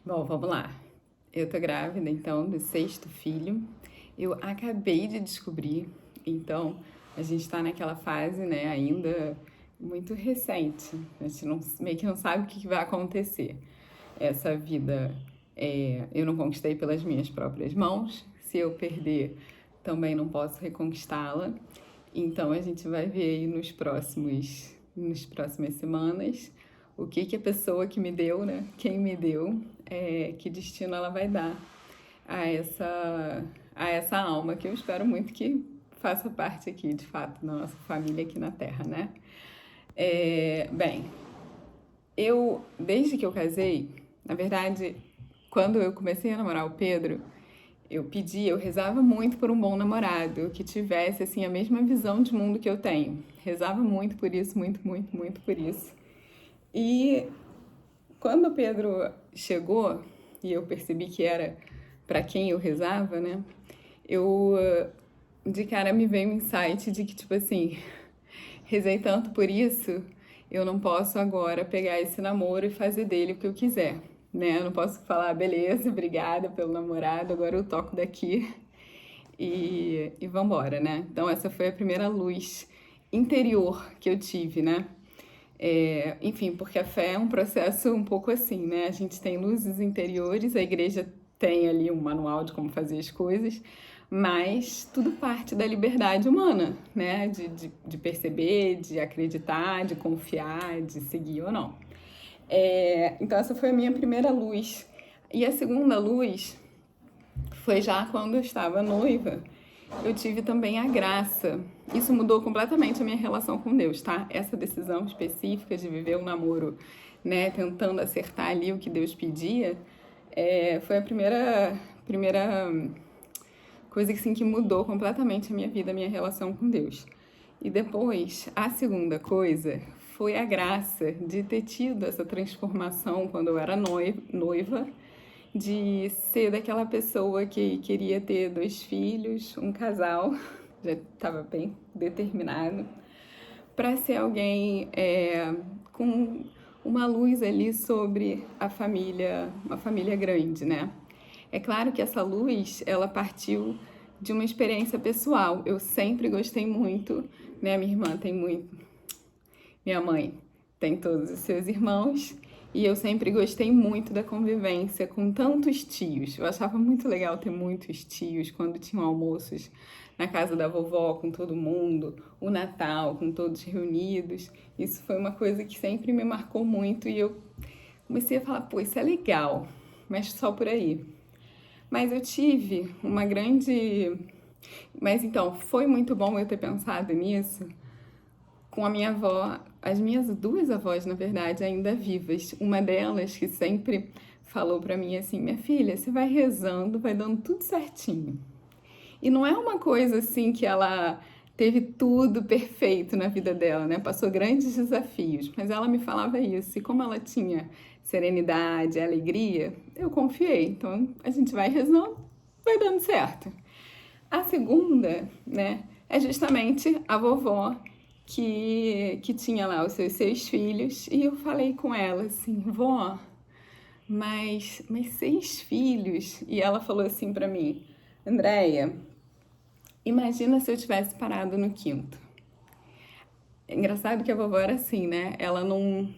Bom, vamos lá. Eu tô grávida, então, do sexto filho. Eu acabei de descobrir, então, a gente tá naquela fase, né, ainda muito recente. A gente não, meio que não sabe o que vai acontecer. Essa vida eu não conquistei pelas minhas próprias mãos. Se eu perder, também não posso reconquistá-la. Então, a gente vai ver aí nos próximas semanas o que a pessoa que me deu, né, quem me deu, que destino ela vai dar a essa alma que eu espero muito que faça parte aqui, de fato, da nossa família aqui na Terra, né? Bem, desde que eu casei, na verdade, quando eu comecei a namorar o Pedro, eu rezava muito por um bom namorado, que tivesse, assim, a mesma visão de mundo que eu tenho. Rezava muito por isso, muito, muito, muito por isso. E quando o Pedro chegou e eu percebi que era para quem eu rezava, né? Eu de cara me veio um insight de que, tipo assim, rezei tanto por isso, eu não posso agora pegar esse namoro e fazer dele o que eu quiser, né? Eu não posso falar, beleza, obrigada pelo namorado, agora eu toco daqui e vambora, né? Então essa foi a primeira luz interior que eu tive, né? Enfim, porque a fé é um processo um pouco assim, né? A gente tem luzes interiores, a igreja tem ali um manual de como fazer as coisas, mas tudo parte da liberdade humana, né? De perceber, de acreditar, de confiar, de seguir ou não. Então, essa foi a minha primeira luz. E a segunda luz foi já quando eu estava noiva. Eu tive também a graça. Isso mudou completamente a minha relação com Deus, tá? Essa decisão específica de viver um namoro, né, tentando acertar ali o que Deus pedia, foi a primeira coisa que, assim, que mudou completamente a minha vida, a minha relação com Deus. E depois, a segunda coisa foi a graça de ter tido essa transformação quando eu era noiva, de ser daquela pessoa que queria ter 2 filhos, um casal, já estava bem determinado, para ser alguém com uma luz ali sobre a família, uma família grande, né? É claro que essa luz, ela partiu de uma experiência pessoal. Eu sempre gostei muito, né? Minha irmã tem muito, minha mãe tem todos os seus irmãos e eu sempre gostei muito da convivência com tantos tios. Eu achava muito legal ter muitos tios quando tinham almoços na casa da vovó com todo mundo, o Natal com todos reunidos. Isso foi uma coisa que sempre me marcou muito e eu comecei a falar, pô, isso é legal, mas só por aí. Mas eu tive uma grande. Mas então, foi muito bom eu ter pensado nisso com a minha avó, as minhas 2 avós, na verdade, ainda vivas. Uma delas que sempre falou pra mim assim: minha filha, você vai rezando, vai dando tudo certinho. E não é uma coisa assim que ela teve tudo perfeito na vida dela, né? Passou grandes desafios, mas ela me falava isso. E como ela tinha serenidade, alegria, eu confiei. Então a gente vai rezando, vai dando certo. A segunda, né, é justamente a vovó que tinha lá os seus 6 filhos, e eu falei com ela assim, vó, mas 6 filhos? E ela falou assim pra mim, Andréia, imagina se eu tivesse parado no quinto. É engraçado que a vovó era assim, né? Ela não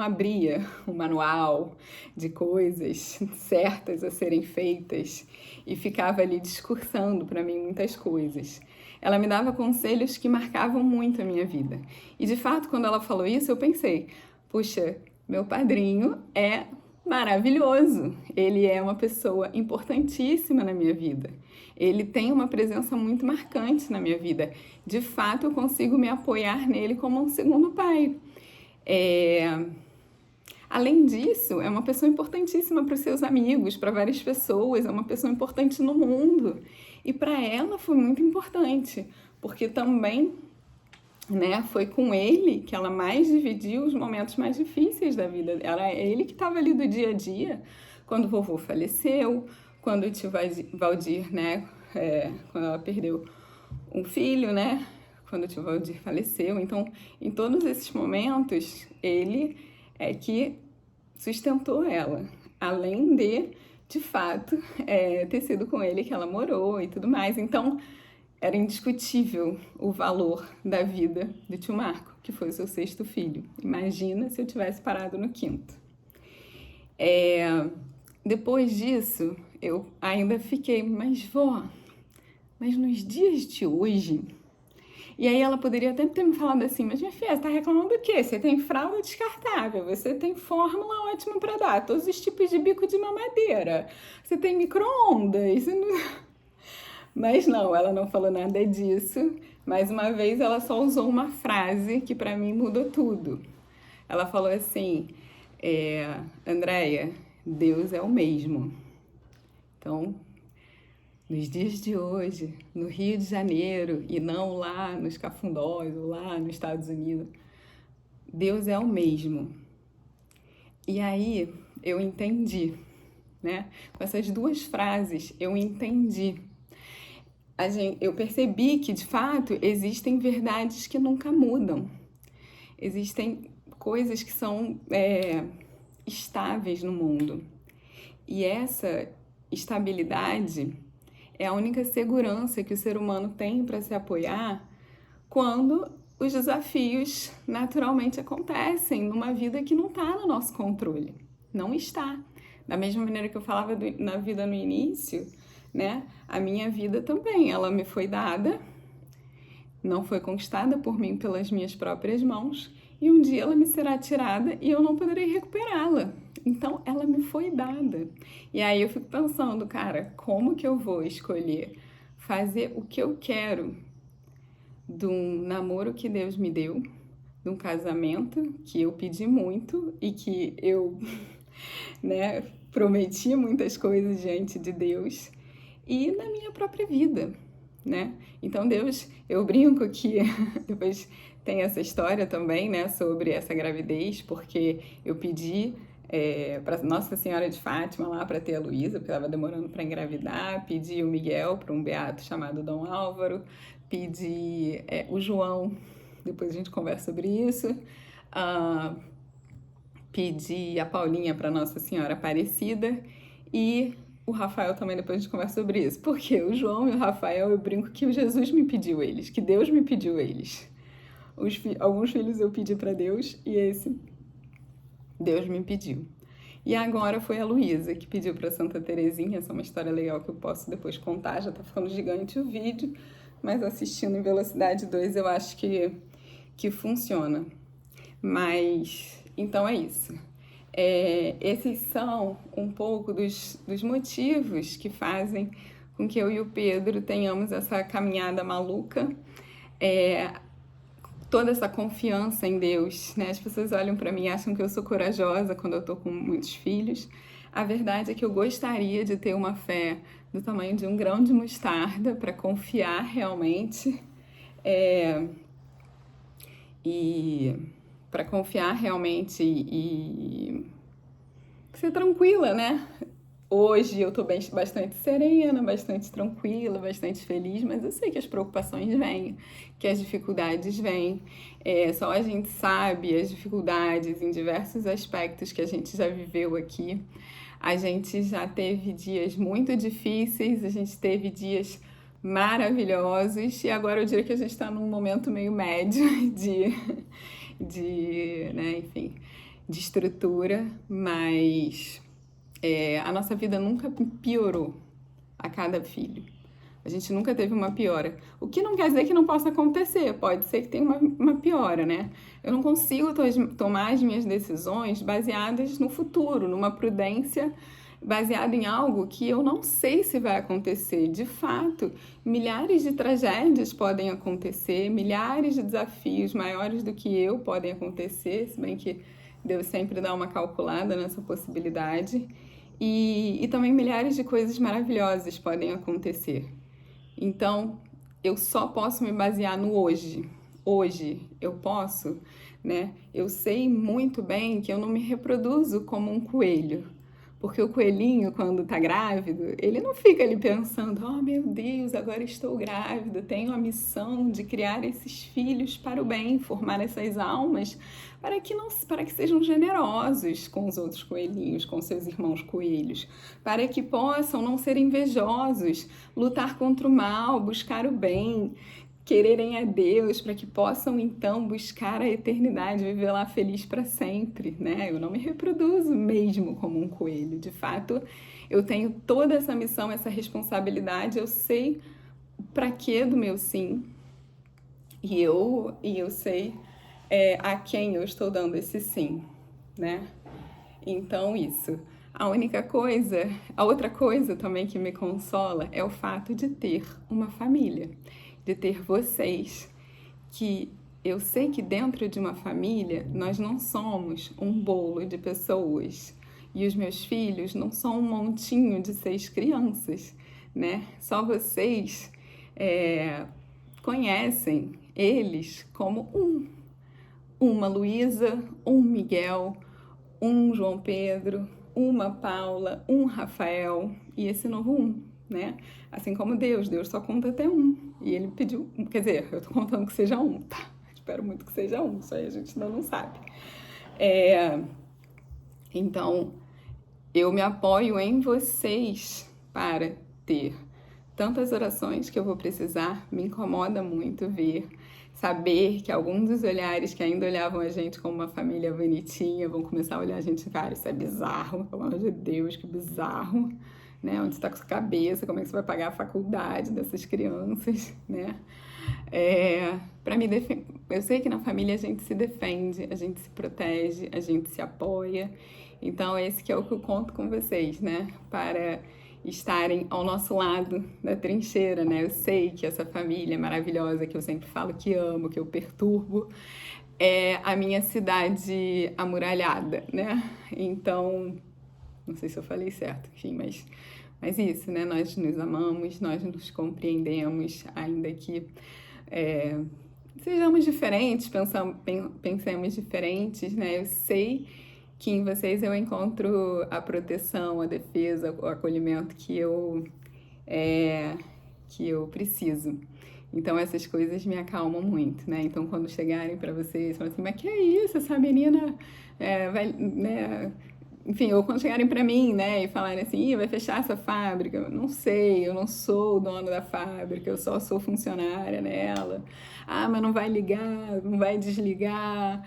abria o manual de coisas certas a serem feitas e ficava ali discursando para mim muitas coisas. Ela me dava conselhos que marcavam muito a minha vida. E de fato, quando ela falou isso, eu pensei: puxa, meu padrinho é maravilhoso. Ele é uma pessoa importantíssima na minha vida. Ele tem uma presença muito marcante na minha vida. De fato, eu consigo me apoiar nele como um segundo pai. É... Além disso, é uma pessoa importantíssima para os seus amigos, para várias pessoas, é uma pessoa importante no mundo. E para ela foi muito importante, porque também, né, foi com ele que ela mais dividiu os momentos mais difíceis da vida. Era ele que estava ali do dia a dia, quando o vovô faleceu, quando o tio Valdir, né, quando ela perdeu um filho, né, quando o tio Valdir faleceu. Então, em todos esses momentos, ele é que sustentou ela. além de fato, ter sido com ele que ela morou e tudo mais. Então, era indiscutível o valor da vida de tio Marco, que foi o seu 6º filho. Imagina se eu tivesse parado no 5º. Depois disso, eu ainda fiquei, mas vó, mas nos dias de hoje... E aí ela poderia até ter me falado assim, mas minha filha, você tá reclamando do quê? Você tem fralda descartável, você tem fórmula ótima para dar, todos os tipos de bico de mamadeira, você tem micro-ondas. Mas não, ela não falou nada disso. Mais uma vez, ela só usou uma frase que para mim mudou tudo. Ela falou assim, Andréia, Deus é o mesmo. Então, nos dias de hoje, no Rio de Janeiro, e não lá nos Cafundós ou lá nos Estados Unidos, Deus é o mesmo. E aí eu entendi, né? Com essas 2 frases, eu entendi. Eu percebi que, de fato, existem verdades que nunca mudam. Existem coisas que são estáveis no mundo. E essa estabilidade é a única segurança que o ser humano tem para se apoiar quando os desafios naturalmente acontecem numa vida que não está no nosso controle. Não está. Da mesma maneira que eu falava na vida no início, né? A minha vida também, ela me foi dada, não foi conquistada por mim pelas minhas próprias mãos, e um dia ela me será tirada e eu não poderei recuperá-la. Então, ela me foi dada. E aí eu fico pensando, cara, como que eu vou escolher fazer o que eu quero de um namoro que Deus me deu, de um casamento que eu pedi muito e que eu, né, prometi muitas coisas diante de Deus, e na minha própria vida, né? Então, Deus, eu brinco que depois tem essa história também, né, sobre essa gravidez, porque eu pedi para Nossa Senhora de Fátima lá para ter a Luísa, porque estava demorando para engravidar, pedi o Miguel para um beato chamado Dom Álvaro, pedi o João, depois a gente conversa sobre isso, pedi a Paulinha para Nossa Senhora Aparecida e o Rafael também, depois a gente conversa sobre isso, porque o João e o Rafael, eu brinco que o Jesus me pediu eles, que Deus me pediu eles. Alguns filhos eu pedi para Deus e esse Deus me pediu. E agora foi a Luísa que pediu para Santa Terezinha. Essa é uma história legal que eu posso depois contar. Já tá ficando gigante o vídeo, mas assistindo em velocidade 2 eu acho que funciona. Mas, então é isso. Esses são um pouco dos motivos que fazem com que eu e o Pedro tenhamos essa caminhada maluca. Toda essa confiança em Deus, né? As pessoas olham para mim e acham que eu sou corajosa quando eu tô com muitos filhos. A verdade é que eu gostaria de ter uma fé do tamanho de um grão de mostarda para confiar realmente e para confiar realmente e ser tranquila, né? Hoje eu tô bastante serena, bastante tranquila, bastante feliz, mas eu sei que as preocupações vêm, que as dificuldades vêm. Só a gente sabe as dificuldades em diversos aspectos que a gente já viveu aqui. A gente já teve dias muito difíceis, a gente teve dias maravilhosos e agora eu diria que a gente está num momento meio médio né, enfim, de estrutura, mas a nossa vida nunca piorou a cada filho. A gente nunca teve uma piora. O que não quer dizer que não possa acontecer, pode ser que tenha uma piora, né? Eu não consigo tomar as minhas decisões baseadas no futuro, numa prudência baseada em algo que eu não sei se vai acontecer. De fato, milhares de tragédias podem acontecer, milhares de desafios maiores do que eu podem acontecer, se bem que Deus sempre dá uma calculada nessa possibilidade. E também milhares de coisas maravilhosas podem acontecer. Então, eu só posso me basear no hoje. Hoje eu posso, né? Eu sei muito bem que eu não me reproduzo como um coelho, Porque o coelhinho, quando tá grávido, ele não fica ali pensando, oh meu Deus, agora estou grávido, tenho a missão de criar esses filhos para o bem, formar essas almas para que sejam generosos com os outros coelhinhos, com seus irmãos coelhos, para que possam não ser invejosos, lutar contra o mal, buscar o bem, quererem a Deus, para que possam então buscar a eternidade, viver lá feliz para sempre, né? Eu não me reproduzo mesmo como um coelho. De fato, eu tenho toda essa missão, essa responsabilidade, eu sei para que do meu sim, e eu sei a quem eu estou dando esse sim, né? Então, isso. A outra coisa também que me consola é o fato de ter uma família, de ter vocês, que eu sei que dentro de uma família nós não somos um bolo de pessoas e os meus filhos não são um montinho de 6 crianças, né? Só vocês conhecem eles como uma Luísa, um Miguel, um João Pedro, uma Paula, um Rafael e esse novo né? Assim como Deus só conta até e ele pediu, quer dizer, eu tô contando que seja tá? Espero muito que seja isso aí a gente ainda não sabe. Então, eu me apoio em vocês para ter tantas orações que eu vou precisar, me incomoda muito saber que alguns dos olhares que ainda olhavam a gente como uma família bonitinha vão começar a olhar a gente, cara, isso é bizarro, pelo amor de Deus, que bizarro, né? Onde você tá com a sua cabeça, como é que você vai pagar a faculdade dessas crianças, né? Para me defender, eu sei que na família a gente se defende, a gente se protege, a gente se apoia, então esse que é o que eu conto com vocês, né? Para estarem ao nosso lado da trincheira, né? Eu sei que essa família maravilhosa que eu sempre falo que amo, que eu perturbo, é a minha cidade amuralhada, né? Então, não sei se eu falei certo, enfim, mas isso, né? Nós nos amamos, nós nos compreendemos, ainda que sejamos diferentes, pensemos diferentes, né? Eu sei que em vocês eu encontro a proteção, a defesa, o acolhimento que eu preciso. Então essas coisas me acalmam muito, né? Então quando chegarem para vocês, falam assim, mas que é isso? Essa menina vai, né? Enfim, ou quando chegarem para mim, né, e falarem assim, vai fechar essa fábrica, eu não sei, eu não sou o dono da fábrica, eu só sou funcionária nela. Ah, mas não vai ligar, não vai desligar,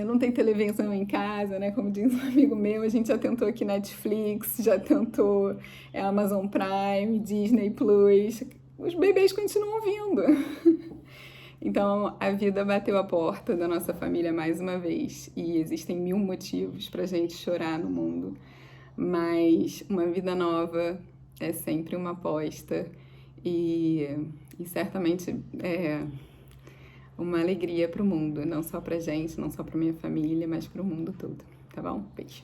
não tem televisão em casa, né, como diz um amigo meu, a gente já tentou aqui Netflix, já tentou Amazon Prime, Disney Plus, os bebês continuam vindo. Então, a vida bateu a porta da nossa família mais uma vez e existem 1000 motivos pra gente chorar no mundo, mas uma vida nova é sempre uma aposta e certamente é uma alegria pro mundo, não só pra gente, não só pra minha família, mas pro mundo todo, tá bom? Beijo.